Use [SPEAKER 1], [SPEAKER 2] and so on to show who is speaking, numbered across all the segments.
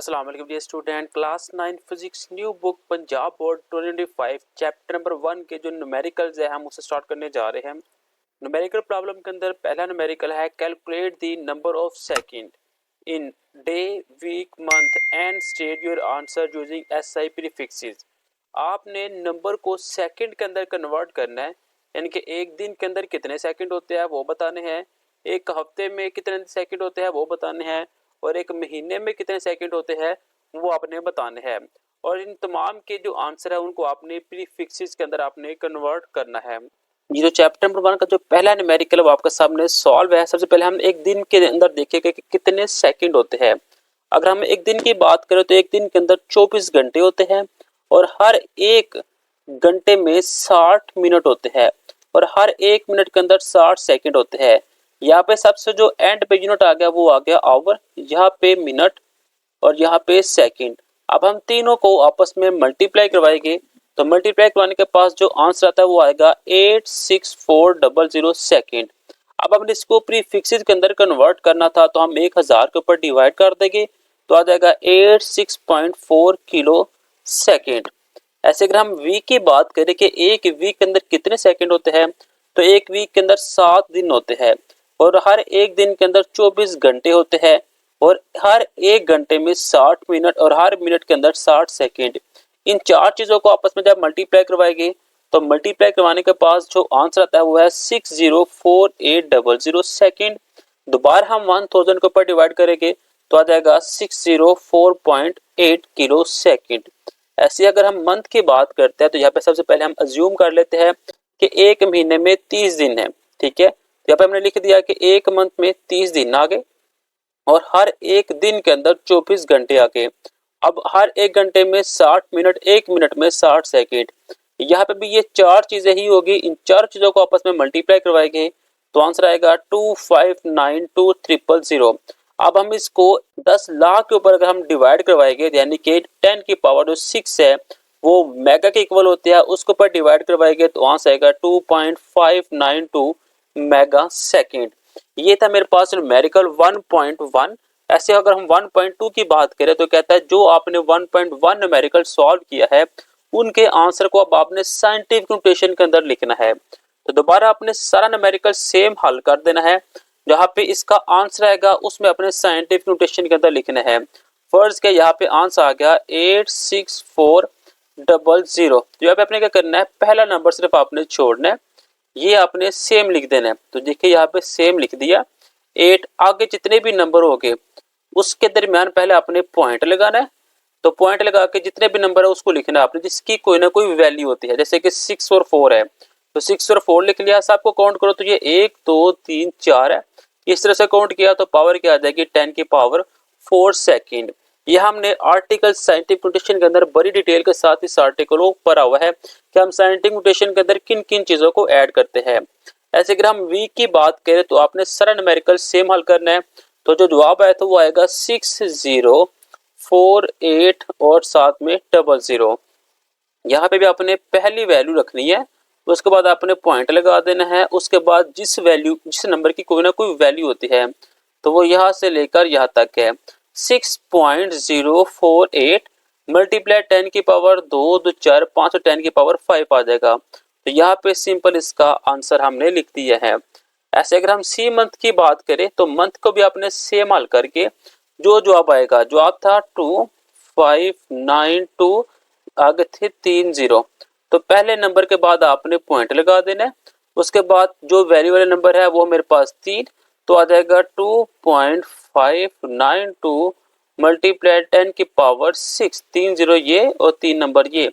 [SPEAKER 1] अस्सलाम वालेकुम dear student, class 9 physics new book Punjab board 2025 chapter number 1 के जो न्यूमेरिकल्स है हम उसे स्टार्ट करने जा रहे हैं। न्यूमेरिकल प्रॉब्लम के अंदर पहला न्यूमेरिकल है calculate the number of second in day week month and state your answer using SI prefixes. आपने नंबर को सेकंड के अंदर कन्वर्ट करना है, यानी कि एक दिन के अंदर कितने सेकंड होते हैं वो बताने हैं, एक हफ्ते में कितने सेकंड होते हैं वो बताने हैं, और एक महीने में कितने सेकंड होते हैं वो आपने बताने हैं। और इन तमाम के जो आंसर है उनको आपने प्रीफिक्सेस के अंदर आपने कन्वर्ट करना है। ये जो चैप्टर नंबर 1 का जो पहला न्यूमेरिकल है वो आपके सामने सॉल्व है। सबसे पहले हम एक दिन के अंदर देखेंगे कि कितने सेकंड होते हैं। अगर हम एक दिन की बात करें तो एक दिन के अंदर 24 घंटे होते हैं और हर एक घंटे में 60 मिनट होते हैं और हर एक मिनट के अंदर 60 सेकंड होते हैं। यहाँ पे सबसे जो एंड पे यूनिट आ गया वो आ गया आवर, यहाँ पे मिनट और यहाँ पे सेकंड। अब हम तीनों को आपस में मल्टीप्लाई करवाएंगे तो मल्टीप्लाई करवाने के पास जो आंसर आता है वो आएगा 86400 सेकंड। अब हमने इसको प्रीफिक्सेस के अंदर कन्वर्ट करना था तो हम 1000 के ऊपर डिवाइड कर देंगे तो आ जाएगा 86.4 किलो सेकंड। ऐसे अगर हम वीक की बात करें कि एक वीक के अंदर कितने सेकंड होते हैं तो एक वीक के अंदर 7 दिन होते हैं और हर एक दिन के अंदर 24 घंटे होते हैं और हर एक घंटे में 60 मिनट और हर मिनट के अंदर 60 सेकंड। इन चार चीजों को आपस में जब मल्टीप्लाई करवाएंगे तो मल्टीप्लाई करवाने के पास जो आंसर आता है वो है 604800 सेकंड। दोबारा हम 1000 के ऊपर डिवाइड करेंगे तो आ जाएगा 604.8 किलो सेकंड। ऐसे अगर हम मंथ की बात करते हैं तो यहाँ पे सबसे पहले हम अज्यूम कर लेते हैं कि एक महीने में 30 दिन है। ठीक है, यहाँ पे हमने लिख दिया कि एक मंथ में 30 दिन आ गए और हर एक दिन के अंदर 24 घंटे आ गए। अब हर एक घंटे में 60 मिनट, एक मिनट में 60 सेकंड। यहाँ पे भी ये चार चीजें ही होगी। इन चार चीजों को आपस में मल्टीप्लाई करवाएंगे तो आंसर आएगा 2592000। अब हम इसको 10 लाख के ऊपर अगर हम डिवाइड करवाएंगे यानी कि 10 की पावर जो 6 है वो मेगा के इक्वल होते हैं, उसके ऊपर डिवाइड करवाएंगे तो आंसर आएगा 2.592 मेगा सेकंड। ये था मेरे पास न्यूमेरिकल 1.1। ऐसे अगर हम 1.2 की बात करें तो कहता है जो आपने 1.1 न्यूमेरिकल सॉल्व किया है उनके आंसर को अब आपने साइंटिफिक नोटेशन के अंदर लिखना है। तो दोबारा आपने सारा न्यूमेरिकल सेम हल कर देना है, जहां पे इसका आंसर आएगा उसमें अपने साइंटिफिक नोटेशन के अंदर लिखना है। फर्ज के यहाँ पे आंसर आ गया 86400। तो यहाँ पे आपने क्या करना है, पहला नंबर सिर्फ आपने छोड़ना है, ये आपने सेम लिख देना है। तो देखिए यहाँ पे सेम लिख दिया। 8 आगे जितने भी नंबर हो गए उसके दरमियान पहले आपने पॉइंट लगाना है। तो पॉइंट लगा के जितने भी नंबर है उसको लिखना है आपने जिसकी कोई ना कोई वैल्यू होती है। जैसे कि 6 और 4 है तो 6 और 4 लिख लिया। सबको काउंट करो तो ये 1 2 3 4 है। इस तरह से काउंट किया तो पावर क्या आ जाएगी 10 की पावर 4 सेकंड। ये हमने आर्टिकल साइंटिफिक नोटेशन के अंदर बड़ी डिटेल के साथ इस आर्टिकल को पढ़ा हुआ है कि हम साइंटिफिक नोटेशन के अंदर किन किन चीजों को ऐड करते हैं। ऐसे अगर हम वीक की बात करें तो आपने सारा न्यूमेरिकल सेम हल करना है। तो जो जवाब आया था वो आएगा 6048 और साथ में 00। यहाँ पे भी आपने पहली वैल्यू रखनी है, उसके बाद आपने पॉइंट लगा देना है। उसके बाद जिस नंबर की कोई ना कोई वैल्यू होती है तो वो यहाँ से लेकर यहाँ तक है। 6.048 मल्टीप्लाई 10 की पावर 2 2 4 5 और 10 की पावर 5 आ जाएगा। तो यहाँ पे सिंपल इसका आंसर हमने लिख दिया है। ऐसे अगर हम सी मंथ की बात करें तो मंथ को भी आपने सेम हल करके जो जवाब आएगा, जवाब था 2592, आगे थे 30। तो पहले नंबर के बाद आपने पॉइंट लगा देना है। उसके बाद जो वैल्यू वाले नंबर है वो मेरे पास 3, तो आ जाएगा 2.592 मल्टीप्लाई 10 की पावर 6, 30 ये और 3 नंबर ये,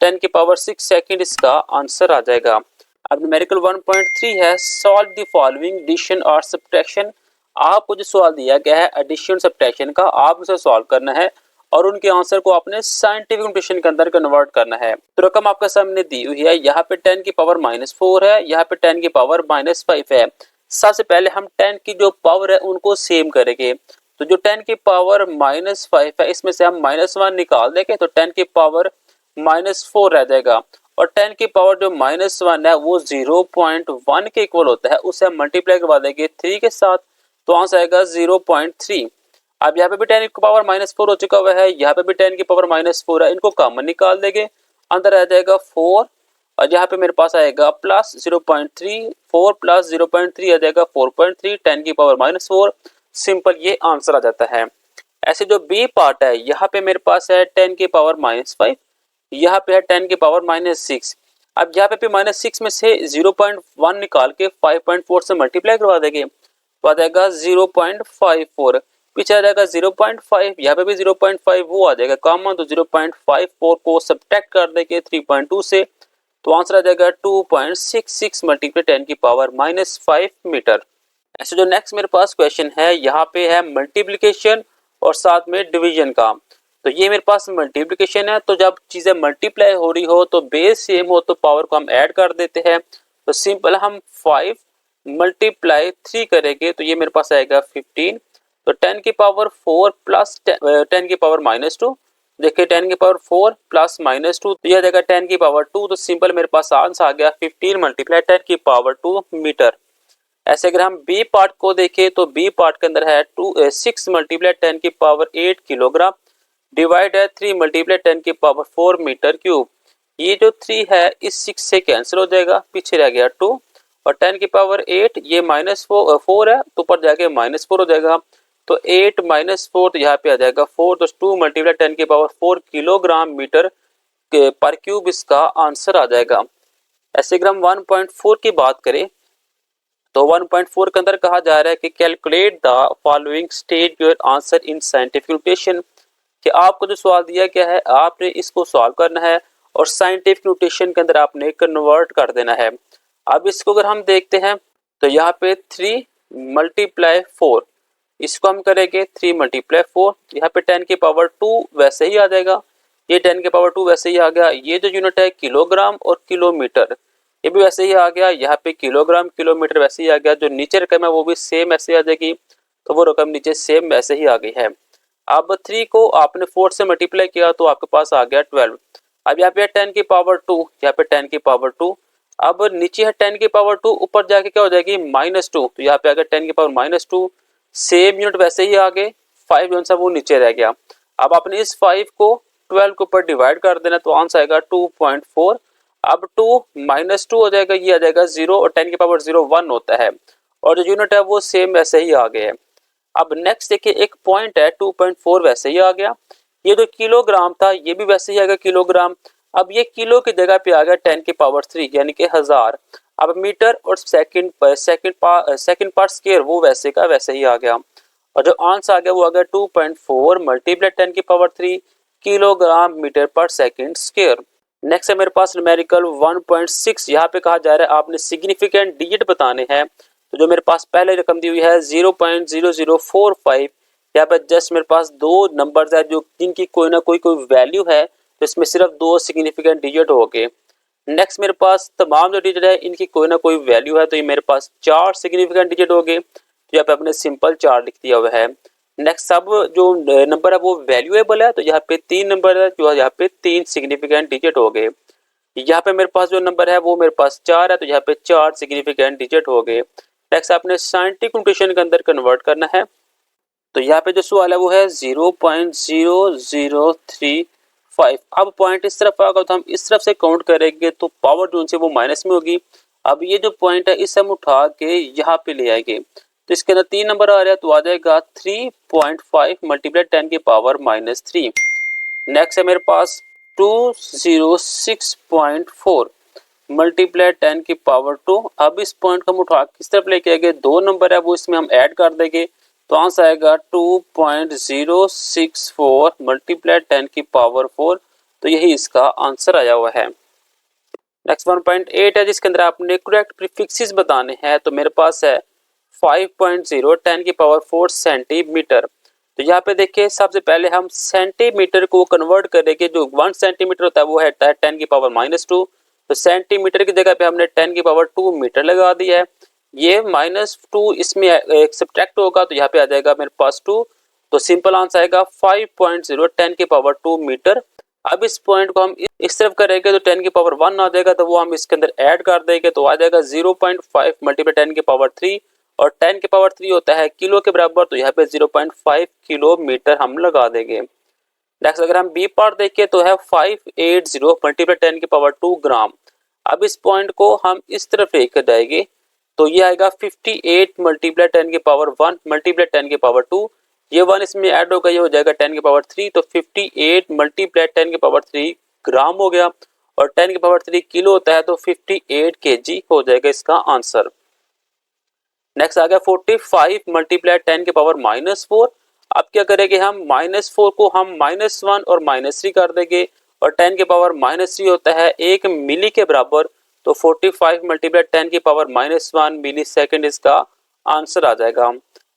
[SPEAKER 1] 10 की पावर 6 सेकंड इसका आंसर आ जाएगा। अब न्यूमेरिकल 1.3 है, सॉल्व द फॉलोइंग एडिशन और सब्ट्रैक्शन। आपको जो सवाल दिया गया है एडिशन सब्ट्रैक्शन का, आप उसे सॉल्व करना है और उनके आंसर को आपने साइंटिफिक नोटेशन के अंदर कन्वर्ट करना है। तो रकम आपके सामने दी हुई है, यहाँ पे 10 की पावर -4 है, यहाँ पे 10 की पावर -5 है। सबसे पहले हम 10 की जो पावर है उनको सेम करेंगे। तो जो 10 की पावर -5 है इसमें से हम -1 निकाल देंगे तो 10 की पावर -4 रह जाएगा। और 10 की पावर जो -1 है वो 0.1 के इक्वल होता है, उसे हम मल्टीप्लाई करवा देंगे 3 के साथ तो आंसर आएगा 0.3। अब यहाँ पे भी 10 की पावर -4 हो चुका हुआ है, यहाँ पे भी 10 की पावर -4 है, इनको कॉमन निकाल देंगे, अंदर आ जाएगा 4 और यहाँ पे मेरे पास आएगा प्लस 0.3, 4 प्लस 0.3 आ जाएगा 4.3, 10 की पावर -4। सिंपल ये आंसर आ जाता है। ऐसे जो बी पार्ट है यहाँ पे मेरे पास है 10 की पावर -5, यहाँ पे है 10 की पावर -6। अब यहाँ पे भी -6 में से 0.1 निकाल के 5.4 से मल्टीप्लाई करवा देंगे तो आ जाएगा 0.54, पीछे आ जाएगा 0.5, यहाँ पे भी 0.5 वो आ जाएगा कॉमन, तो 0.54 को सब्ट्रैक्ट कर देंगे 3.2 से तो आंसर आ जाएगा 2.66 मल्टीप्लाई 10 की पावर -5 मीटर। ऐसे जो नेक्स्ट मेरे पास क्वेश्चन है यहाँ पे है मल्टीप्लिकेशन और साथ में डिवीजन का। तो ये मेरे पास मल्टीप्लिकेशन है, तो जब चीजें मल्टीप्लाई हो रही हो तो बेस सेम हो तो पावर को हम ऐड कर देते हैं। तो सिंपल हम 5 मल्टीप्लाई 3 करेंगे तो ये मेरे पास आएगा 15। तो 10 की पावर 4 प्लस 10 की पावर -2, देखिए 10 की पावर 4 प्लस -2 तो यह आ जाएगा 10 की पावर 2। तो सिंपल मेरे पास आंसर आ गया 15 मल्टीप्लाई 10 की पावर 2 मीटर। ऐसे अगर हम बी पार्ट को देखें तो बी पार्ट के अंदर है 6 मल्टीप्लाई 10 की पावर 8 किलोग्राम, डिवाइड है 3 मल्टीप्लाई 10 की पावर 4 मीटर क्यूब। ये जो 3 है इस 6 से कैंसिल हो जाएगा, पीछे रह गया 2 और 10 की पावर 8 ये -4 है तो ऊपर जाके -4 हो जाएगा, तो 8 -4 तो यहाँ पे आ जाएगा 4, तो 2 मल्टीप्लाई 10 की power 4 kilogram meter per cube इसका आंसर आ जाएगा। ऐसे अगर हम 1.4 की बात करें तो 1.4 के अंदर कहा जा रहा है कि calculate the following, state your answer in scientific notation, कि आपको जो सवाल दिया गया है आपने इसको सॉल्व करना है और साइंटिफिक नोटेशन के अंदर आपने कन्वर्ट कर देना है। अब इसको अगर हम देखते हैं तो यहाँ पे 3 मल्टीप्लाई 4, इसको हम करेंगे 3 मल्टीप्लाई 4, यहाँ पे 10 की पावर 2 वैसे ही आ जाएगा, ये 10 की पावर 2 वैसे ही आ गया, ये जो यूनिट है किलोग्राम और किलोमीटर ये भी वैसे ही आ गया, यहाँ पे किलोग्राम किलोमीटर वैसे ही आ गया, जो नीचे रकम है वो भी सेम ऐसे आ जाएगी, तो वो रकम नीचे सेम वैसे ही आ गई है। अब 3 को आपने 4 से मल्टीप्लाई किया तो आपके पास आ गया 12। अब यहाँ पे 10 की पावर 2, यहाँ पे 10 की पावर 2, अब नीचे है 10 की पावर 2, ऊपर जाके क्या हो जाएगी -2, तो यहाँ पे आ गया 10 की पावर -2, सेम यूनिट वैसे ही आ गए, 5 जो सा वो नीचे रह गया। अब आपने इस 5 को 12 के ऊपर डिवाइड कर देना तो आंसर आएगा 2.4। अब 2 -2 हो जाएगा, ये आ जाएगा 0 और 10 की पावर 0 1 होता है और जो यूनिट है वो सेम वैसे ही आ गए। अब नेक्स्ट देखिए एक पॉइंट है 2.4 वैसे ही आ गया, ये जो किलोग्राम था ये भी वैसे ही आ गया किलोग्राम, अब ये किलो की जगह पे आ गया 10 की पावर 3 यानी कि 1000। अब मीटर और सेकंड पार्ट स्क्वायर वो वैसे का वैसे ही आ गया और जो आंसर आ गया वो आ गया 2.4 मल्टीप्लाई 10 की पावर 3 किलोग्राम मीटर पर सेकंड स्क्वायर। नेक्स्ट है मेरे पास न्यूमेरिकल 1.6, यहाँ पे कहा जा रहा है आपने सिग्निफिकेंट डिजिट बताने हैं। तो जो मेरे पास पहले रकम दी हुई है 0.0045, यहाँ पे जस्ट मेरे पास दो नंबर्स है जो जिनकी कोई ना कोई वैल्यू है, तो इसमें सिर्फ 2 सिग्निफिकेंट डिजिट हो गए। नेक्स्ट मेरे पास तमाम जो डिजिट है इनकी कोई ना कोई वैल्यू है, तो ये मेरे पास 4 सिग्निफिकेंट डिजिट हो गए, तो यहाँ पे अपने सिंपल 4 लिख दिया हुआ है। नेक्स्ट सब जो नंबर है वो वैल्यूएबल है, तो यहाँ पे 3 नंबर है जो यहाँ पे 3 सिग्निफिकेंट डिजिट हो गए। यहाँ पे मेरे पास जो नंबर है वो मेरे पास 4 है, तो यहाँ पे 4 सिग्निफिकेंट डिजिट हो गए। नेक्स्ट आपने साइंटिफिक नोटेशन के अंदर कन्वर्ट करना है, तो यहाँ पे जो सवाल है वो है 0.0035। अब पॉइंट इस तरफ आएगा तो हम इस तरफ से काउंट करेंगे तो पावर जो उनसे वो माइनस में होगी। अब ये जो पॉइंट है इसे हम उठा के यहाँ पे ले आएंगे तो इसके अंदर 3 नंबर आ रहा है तो आ जाएगा 3.5 मल्टीप्लाई 10 की पावर -3। नेक्स्ट है मेरे पास 206.4 मल्टीप्लाई 10 की पावर 2। अब इस पॉइंट को हम उठा किस तरफ लेके आएंगे, 2 नंबर है वो इसमें हम ऐड कर देंगे तो आंसर आएगा 2.064 मल्टीप्लाई 10 की पावर 4, तो यही इसका आंसर आया हुआ है। नेक्स्ट 1.8 है जिसके अंदर आपने करेक्ट प्रीफिक्सेस बताने हैं, तो मेरे पास है 5.0 10 की पावर 4 सेंटीमीटर। तो यहाँ पे देखिए सबसे पहले हम सेंटीमीटर को कन्वर्ट करेंगे, जो 1 सेंटीमीटर होता है वो है 10 की पावर -2, तो सेंटीमीटर की जगह पे हमने 10 की पावर 2 मीटर लगा दिया है। ये -2 इसमें सब्ट्रैक्ट होगा तो यहाँ पे आ जाएगा मेरे पास 2, तो सिंपल आंसर आएगा 5.0 10 की पावर 2 मीटर। अब इस पॉइंट को हम इस तरफ करेंगे तो 10 की पावर 1 आ जाएगा, तो वो हम इसके अंदर ऐड कर देंगे तो आ जाएगा 0.5 मल्टीप्लाई 10 की पावर 3 और 10 के पावर 3 होता है किलो के बराबर, तो यहाँ पे 0.5 किलोमीटर हम लगा देंगे। नेक्स्ट अगर हम बी पार्ट देखें तो है 580 मल्टीप्लाई 10 के पावर 2 ग्राम। अब इस पॉइंट को हम इस तरफ लेकर जाएंगे तो ये आएगा 58 मल्टीप्लाई 10 के पावर 1 मल्टीप्लाई 10 के पावर 2, ये 1 इसमें ऐड होगा, ये हो जाएगा 10 के पावर 3, तो 58 मल्टीप्लाई 10 के पावर 3 ग्राम हो गया और 10 के पावर 3 किलो होता है तो 58 केजी हो जाएगा इसका आंसर। नेक्स्ट आ गया 45 मल्टीप्लाई 10 के पावर -4। अब क्या करेंगे हम -4 को हम -1 और -3 कर देंगे और 10 के पावर -3 होता है 1 मिली के बराबर, तो 45 मल्टीप्लाई 10 की पावर -1 मिली सेकेंड इसका आंसर आ जाएगा।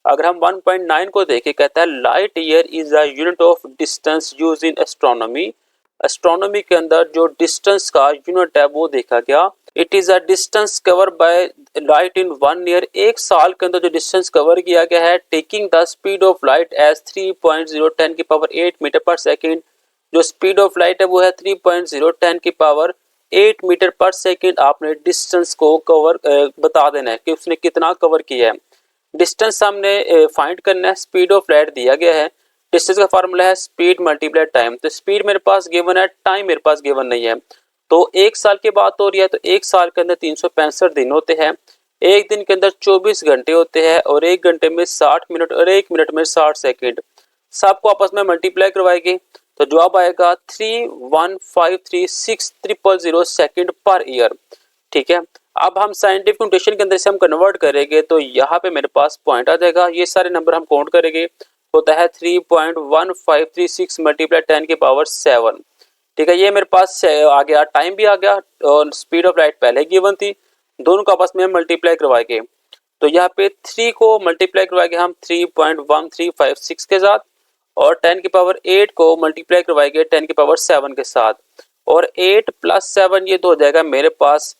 [SPEAKER 1] अगर हम 1.9 को देखें, कहता है light year is a unit of distance use in astronomy. Astronomy के अंदर जो डिस्टेंस का यूनिट है वो देखा गया। It is a distance cover by light in 1 year. एक साल के अंदर जो डिस्टेंस कवर किया गया है, taking the speed of light as 3.010 की पावर 8 मीटर पर सेकेंड। जो स्पीड ऑफ लाइट है वो है 3.010 की पावर 8 मीटर पर सेकेंड। आपने डिस्टेंस को कवर बता देना है कि उसने कितना कवर किया है। डिस्टेंस हमने फाइंड करना है, स्पीड ऑफ लाइट दिया गया है, डिस्टेंस का फार्मूला है स्पीड मल्टीप्लाई टाइम। तो स्पीड मेरे पास गिवन है, टाइम मेरे पास गिवन नहीं है। तो एक साल की बात हो रही है तो एक साल के अंदर 365 दिन होते हैं, एक दिन के अंदर 24 घंटे होते हैं और एक घंटे में 60 मिनट और एक मिनट में 60 सेकेंड। सबको आपस में मल्टीप्लाई करवाएंगे तो जवाब आएगा 3153600 सेकेंड पर ईयर। ठीक है, अब हम साइंटिफिक नोटेशन के अंदर से हम कन्वर्ट करेंगे तो यहाँ पे मेरे पास पॉइंट आ जाएगा। ये सारे नंबर हम काउंट करेंगे, होता है 3.1536 मल्टीप्लाई 10 की पावर 7। ठीक है, ये मेरे पास आ गया, टाइम भी आ गया और स्पीड ऑफ लाइट पहले गिवन थी, दोनों को आपस में मल्टीप्लाई करवाएंगे। तो यहाँ पे 3 को मल्टीप्लाई करवाएंगे हम 3.1356 के साथ और 10 की पावर 8 को मल्टीप्लाई करवाएंगे 10 की पावर 7 के साथ, और 8 + 7 ये तो हो जाएगा मेरे पास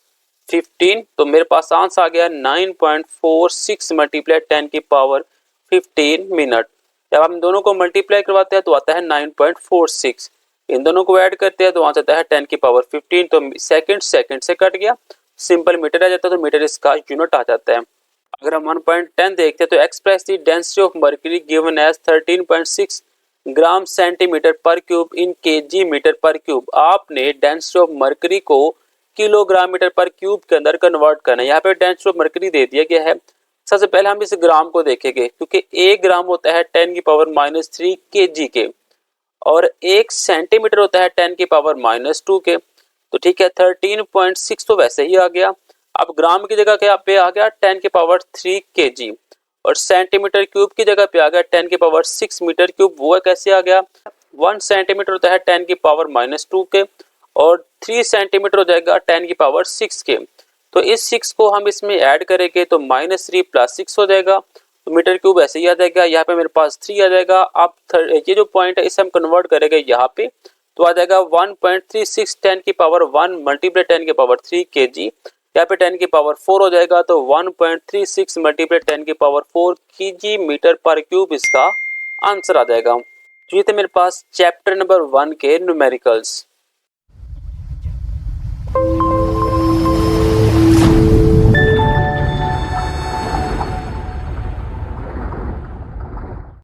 [SPEAKER 1] 15। तो मेरे पास आंसर आ गया 9.46 मल्टीप्लाई 10 की पावर 15 मिनट। जब हम दोनों को मल्टीप्लाई करवाते हैं तो आता है 9.46, इन दोनों को ऐड करते हैं तो आ जाता है 10 की पावर 15। तो सेकंड से कट गया, सिंपल मीटर आ जाता है तो मीटर इसका यूनिट आ जाता है। अगर हम 1.10 देखते हैं तो express the density of mercury given as 13.6 gram centimeter per cube in kg meter per cube. आपने डेंसिटी ऑफ मर्क्यूरी को किलोग्राम मीटर पर क्यूब के अंदर कन्वर्ट करना है। यहाँ पे डेंसिटी ऑफ मर्क्यूरी दे दिया गया है। सबसे पहले हम इस ग्राम को देखेंगे क्योंकि 1 ग्राम होता है 10 की पावर -3 केजी के और 1 सेंटीमीटर होता है 10 की पावर -2 के। तो ठीक है, 13.6 तो वैसे ही आ गया। अब ग्राम की जगह क्या पे आ गया 10 की पावर 3 केजी और सेंटीमीटर क्यूब की जगह पे आ गया 10 की पावर 6 मीटर क्यूब। वो कैसे आ गया, 1 सेंटीमीटर होता है 10 की पावर -2 के और 3 सेंटीमीटर हो जाएगा 10 की पावर 6 के। तो इस 6 को हम इसमें ऐड करेंगे तो -3 + 6 हो जाएगा, तो मीटर क्यूब ऐसे ही आ जाएगा। यहाँ पे मेरे पास 3 आ जाएगा। अब ये जो पॉइंट है इसे हम कन्वर्ट करेंगे यहाँ पे तो आ जाएगा 1.36 10 की पावर 1 मल्टीप्लाई 10 की पावर 3 केजी। यहाँ पे 10 की पावर 4 हो जाएगा तो 1.36 मल्टीप्लाई 10 की power 4 KG meter per cube इसका आंसर आ जाएगा। तो ये थे मेरे पास चैप्टर नंबर 1 के न्यूमेरिकल्स।